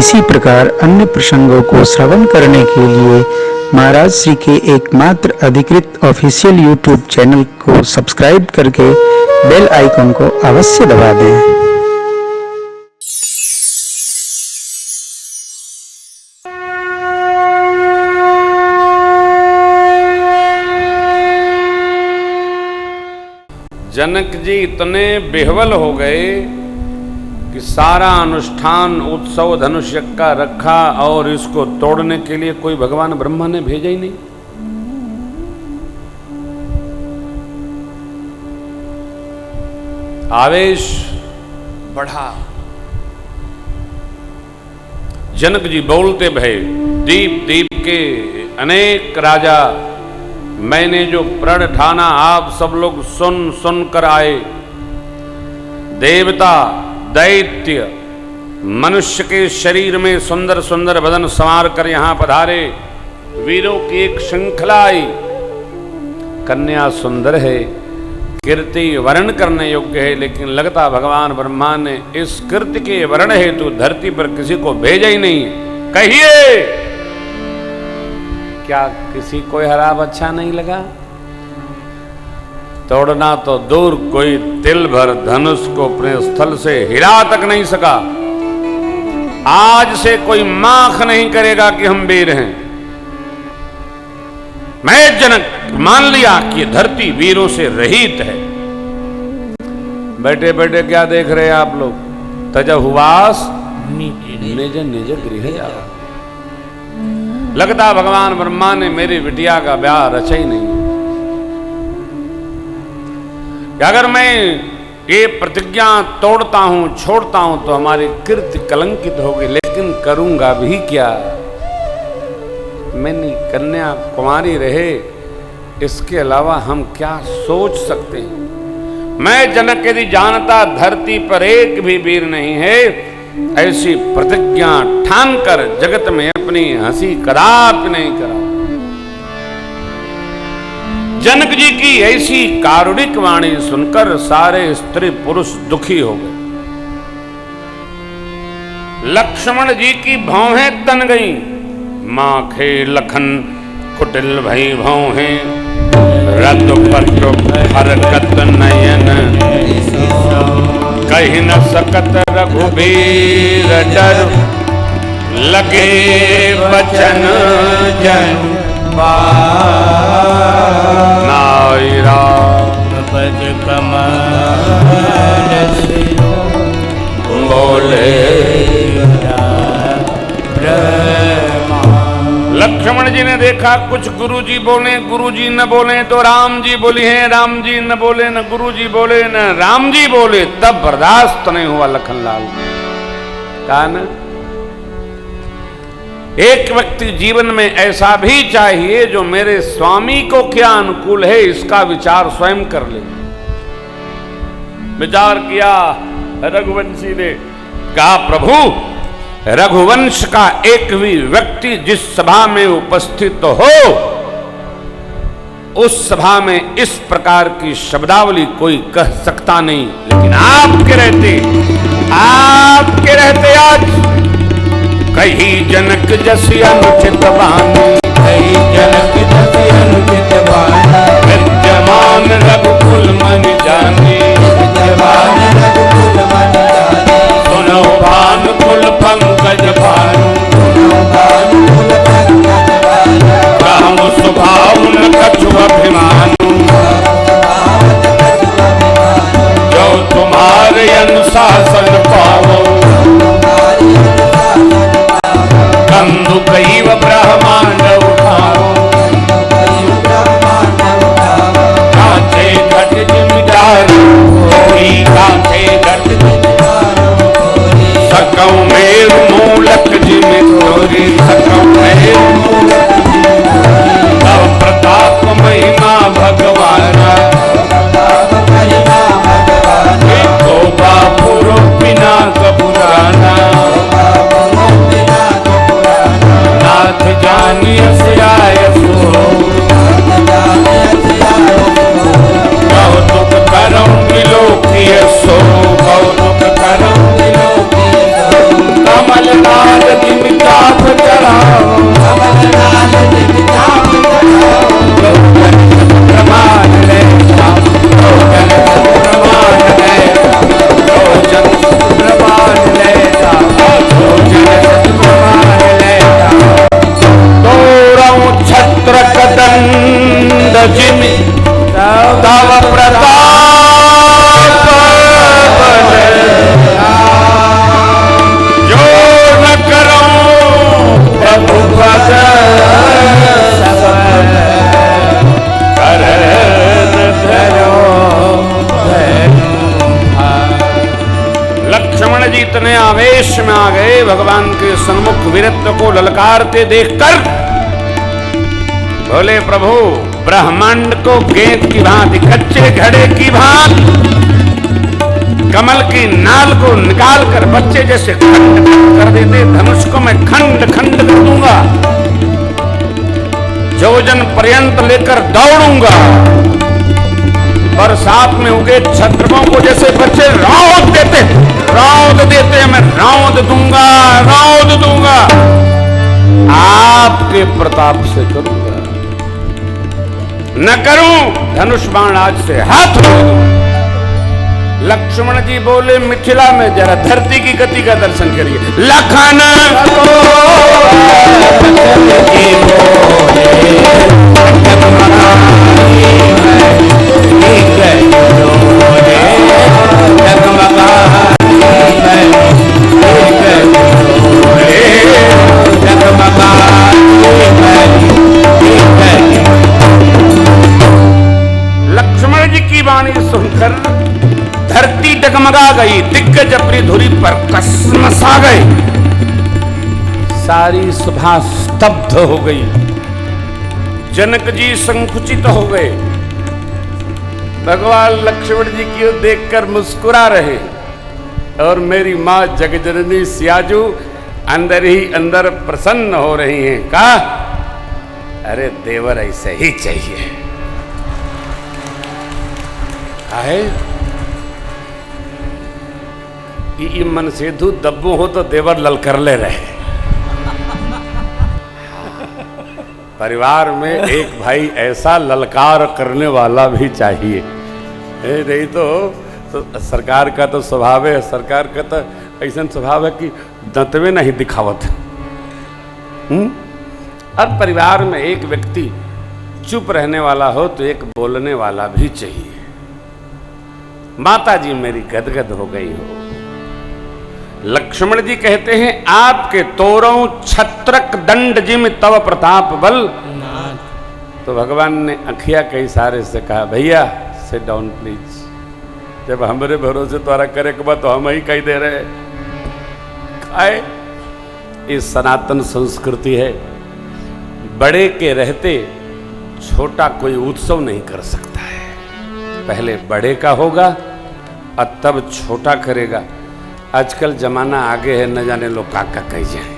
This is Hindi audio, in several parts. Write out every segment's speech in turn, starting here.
इसी प्रकार अन्य प्रसंगों को श्रवण करने के लिए महाराज श्री के एकमात्र अधिकृत ऑफिशियल यूट्यूब चैनल को सब्सक्राइब करके बेल आइकन को अवश्य दबा दें। जनक जी इतने बेहवल हो गए कि सारा अनुष्ठान उत्सव धनुष यज्ञ का रखा और इसको तोड़ने के लिए कोई भगवान ब्रह्मा ने भेजा ही नहीं। आवेश बढ़ा। जनक जी बोलते भय, दीप दीप के अनेक राजा, मैंने जो प्रण ठाना आप सब लोग सुन सुन कर आए। देवता दैत्य मनुष्य के शरीर में सुंदर सुंदर बदन संवार कर यहां पधारे। वीरों की एक श्रृंखला आई। कन्या सुंदर है, कीर्ति वर्ण करने योग्य है, लेकिन लगता भगवान ब्रह्मा ने इस कीर्ति के वर्ण हेतु धरती पर किसी को भेजा ही नहीं। कहिए क्या किसी को हराब अच्छा नहीं लगा? तोड़ना तो दूर, कोई तिल भर धनुष को अपने स्थल से हिला तक नहीं सका। आज से कोई माख नहीं करेगा कि हम वीर हैं। मैं जनक मान लिया कि धरती वीरों से रहित है। बैठे बैठे क्या देख रहे हैं आप लोग? तजहुवास निज निज गृह जाओ। लगता भगवान ब्रह्मा ने मेरी बिटिया का ब्याह रचा ही नहीं। अगर मैं ये प्रतिज्ञा तोड़ता हूं, छोड़ता हूं तो हमारी कीर्ति कलंकित होगी, लेकिन करूंगा भी क्या? मैंने कन्या कुमारी रहे, इसके अलावा हम क्या सोच सकते हैं? मैं जनक यदि जानता धरती पर एक भी वीर नहीं है, ऐसी प्रतिज्ञा ठान कर जगत में अपनी हंसी कदापि नहीं करा। जनक जी की ऐसी कारुणिक वाणी सुनकर सारे स्त्री पुरुष दुखी हो गए। लक्ष्मण जी की भौहें तन गईं। माखे लखन कुटिल भई भौहें, रत हरकत नयन, कहीं न सकत रघुबीर डर, लगे बचन जन नायरा बज कमल बोले। लक्ष्मण जी ने देखा कुछ गुरु जी बोले, गुरु जी न बोले तो राम जी बोली हैं, राम जी न बोले न गुरु जी बोले न राम जी बोले, तब बर्दाश्त नहीं हुआ लखनलाल। कहा न एक व्यक्ति जीवन में ऐसा भी चाहिए जो मेरे स्वामी को क्या अनुकूल है इसका विचार स्वयं कर ले। विचार किया रघुवंशी ने, कहा प्रभु रघुवंश का एक भी व्यक्ति जिस सभा में उपस्थित हो, उस सभा में इस प्रकार की शब्दावली कोई कह सकता नहीं, लेकिन आपके रहते आज कही जनक जसी अनुचित वाणी, कही जनक जसी अनुचित वाणी, विद्यमान रघुकुल मन जाने, विद्यमान रघुकुल मन जाने, सुनो भानुकुल पंकज भानु, सुनो भानुकुल पंकज भानु, राम स्वभाव न कछु अभिमानु, जो तुम्हारे अनुशासन पावो, कंदु कैव ब्रह्मांड उठाओ, कांचे घट जिमिदार कांचे घट सकौ मेरु मूलक जिमि तोरी, सकौ मेरु मूलक तव प्रताप महिमा भगवाना, एको बापुरो बिना कपुराना, नाथ जानिय सियाय सो, कौतुक करौ विलोकिय सो, कौतुक करौ विलोकिय सो, कमलनाथ में आ गए भगवान के सन्मुख वीरत्व को ललकारते देखकर। बोले प्रभु, ब्रह्मांड को गेंद की भांति, कच्चे घड़े की भांति, कमल की नाल को निकाल कर बच्चे जैसे खंड कर देते, धनुष को मैं खंड खंड कर दूंगा, योजन पर्यंत लेकर दौड़ूंगा, बरसात में उगे छत्रपों को जैसे बच्चे रौंद देते मैं रौंद दूंगा, आपके प्रताप से करूंगा, न करूं धनुष बाण आज से हाथ रोक दूं। लक्ष्मण जी बोले, मिथिला में जरा धरती की गति का दर्शन करिए। लखन लक्ष्मण जी की वाणी सुनकर धरती डगमगा गई, दिग्गज अपनी धुरी पर कसमसा गए, सारी सभा स्तब्ध हो गई। जनक जी संकुचित हो गए, भगवान लक्ष्मण जी की ओर देखकर मुस्कुरा रहे, और मेरी मां जगजननी सियाजू अंदर ही अंदर प्रसन्न हो रही हैं। कहा, अरे देवर ऐसे ही चाहिए। है कि मन सेधु दब्बू हो तो देवर ललकर ले रहे। परिवार में एक भाई ऐसा ललकार करने वाला भी चाहिए, नहीं तो सरकार का तो स्वभाव है, सरकार का तो ऐसा स्वभाव है कि दंतवे नहीं दिखावत। और परिवार में एक व्यक्ति चुप रहने वाला हो तो एक बोलने वाला भी चाहिए। माता जी मेरी गदगद हो गई हो। लक्ष्मण जी कहते हैं, आपके तोरों छत्रक दंड जिम तव प्रताप बल। तो भगवान ने अखिया के इशारे से कहा, भैया सिट डाउन प्लीज। जब हमारे भरोसे द्वारा करे के बाद तो हम ही कही दे रहे आए। ये सनातन संस्कृति है, बड़े के रहते छोटा कोई उत्सव नहीं कर सकता है। पहले बड़े का होगा और तब छोटा करेगा। आजकल जमाना आगे है, न जाने लोग काका कह जाए,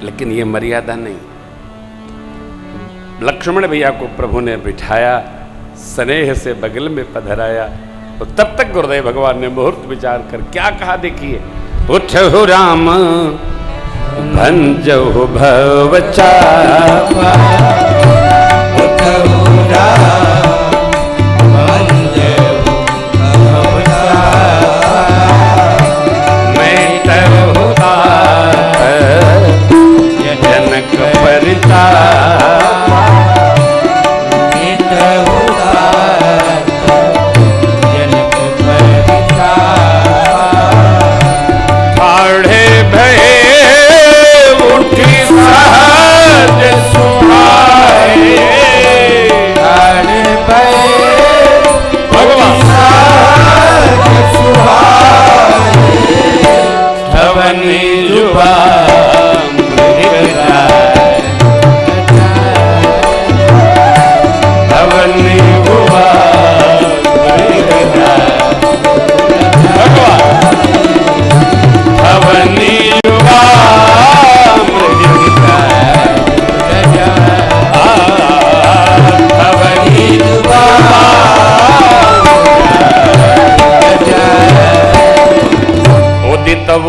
लेकिन ये मर्यादा नहीं। लक्ष्मण भैया को प्रभु ने बिठाया, स्नेह से बगल में पधराया, तो तब तक गुरुदेव भगवान ने मुहूर्त विचार कर क्या कहा, देखिए। उठो राम भंजो भव चापा, उठो राम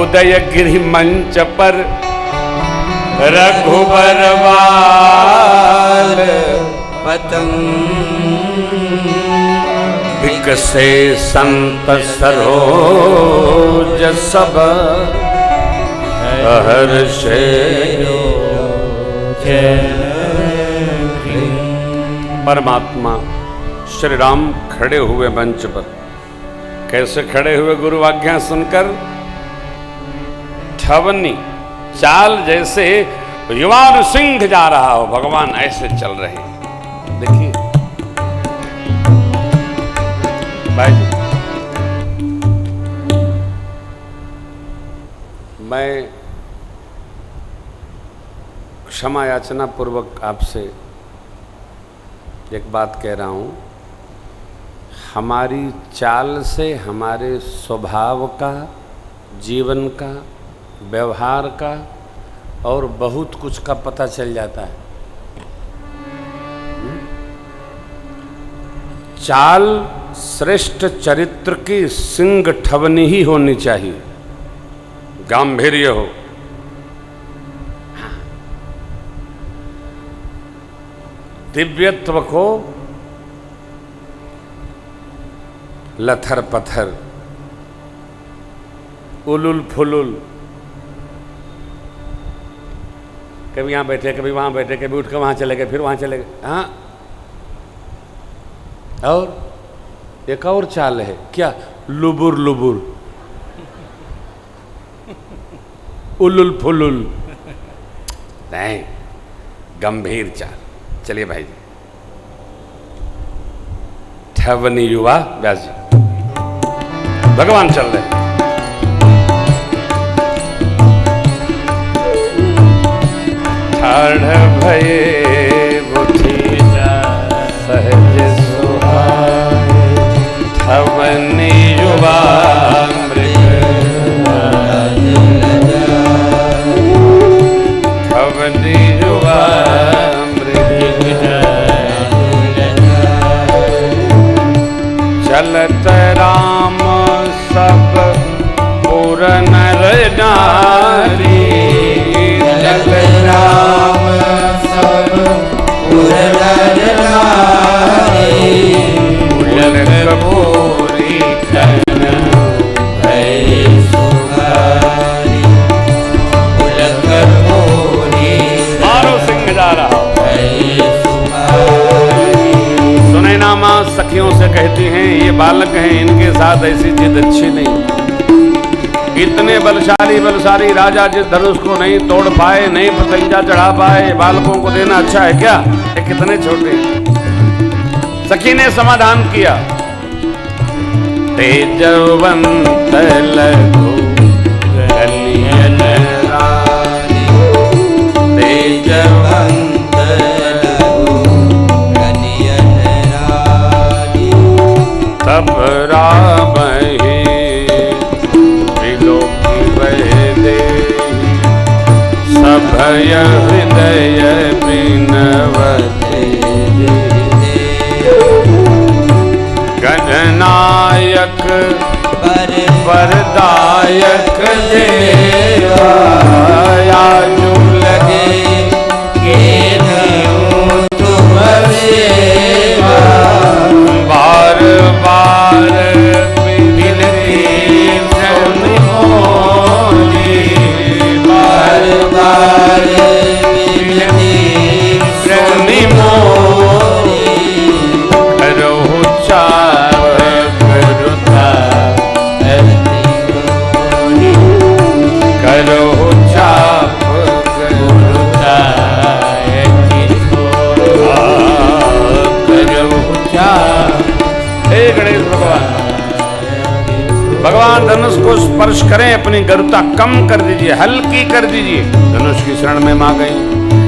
उदय गिरि मंच पर रघुबर वार पतंग विकसे संत सरोज सब हर्षे। परमात्मा श्री राम खड़े हुए मंच पर। कैसे खड़े हुए? गुरु आज्ञा सुनकर ठवनी चाल जैसे युवान सिंह जा रहा हो, भगवान ऐसे चल रहे हैं। देखिए भाई, मैं क्षमा याचना पूर्वक आपसे एक बात कह रहा हूँ। हमारी चाल से हमारे स्वभाव का, जीवन का, व्यवहार का और बहुत कुछ का पता चल जाता है। चाल श्रेष्ठ चरित्र की सिंग ठवनी ही होनी चाहिए, गांभीर्य हो। दिव्यत्व को लथर पथर, उलुल फुलुल, कभी यहाँ बैठे कभी वहाँ बैठे, कभी उठ कर वहाँ चले गए फिर वहाँ चले गए। हाँ, और एक और चाल है क्या, लुबुर लुबुर, उलुल फुलुल, नहीं, गंभीर चाल। चलिए भाई जी, ठवनी युवा व्यास जी, भगवान चल रहे। ठाढ़ भये बुद्धि सहज सुहाए, ठवनी युवा ठवनी युवा चलत राम सब पुर नर नारी, चलत राम सब पुर नर नारी, कपूरी तन भय सुखारी, कपूरी मारो सिंह जा रहा सुनैना सखियों से कहती हैं, ये बालक हैं, इनके साथ ऐसी जिद अच्छी नहीं। इतने बलशाली राजा जिस धनुष को नहीं तोड़ पाए, नहीं पतंगा चढ़ा पाए, बालकों को देना अच्छा है क्या? ये कितने छोटे। सखी ने समाधान किया, तेजवंत लघु कलियन रानी, तेजवंत तब राम ही विलोकी वह दे, सभय हृदय बिनवते, गणनायक वरदायक देवा, आजू लगे के तुम सेवा, बार बार बिनती शरणी मोरी, बार बार बिनती शरणी मोरी, करो चाप गुरुता करो चाप गुरुता करो चाप। हे गणेश भगवान धनुष को स्पर्श करें, अपनी गरुता कम कर दीजिए, हल्की कर दीजिए। धनुष की शरण में मां गई,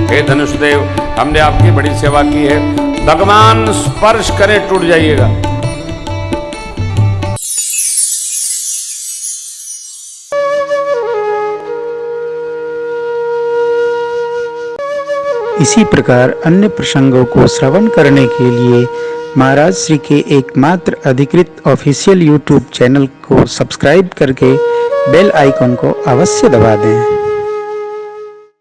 हे धनुष देव, हमने आपकी बड़ी सेवा की है, भगवान स्पर्श करें टूट जाइएगा। इसी प्रकार अन्य प्रसंगों को श्रवण करने के लिए महाराज श्री के एकमात्र अधिकृत ऑफिशियल यूट्यूब चैनल को सब्सक्राइब करके बेल आइकन को अवश्य दबा दें।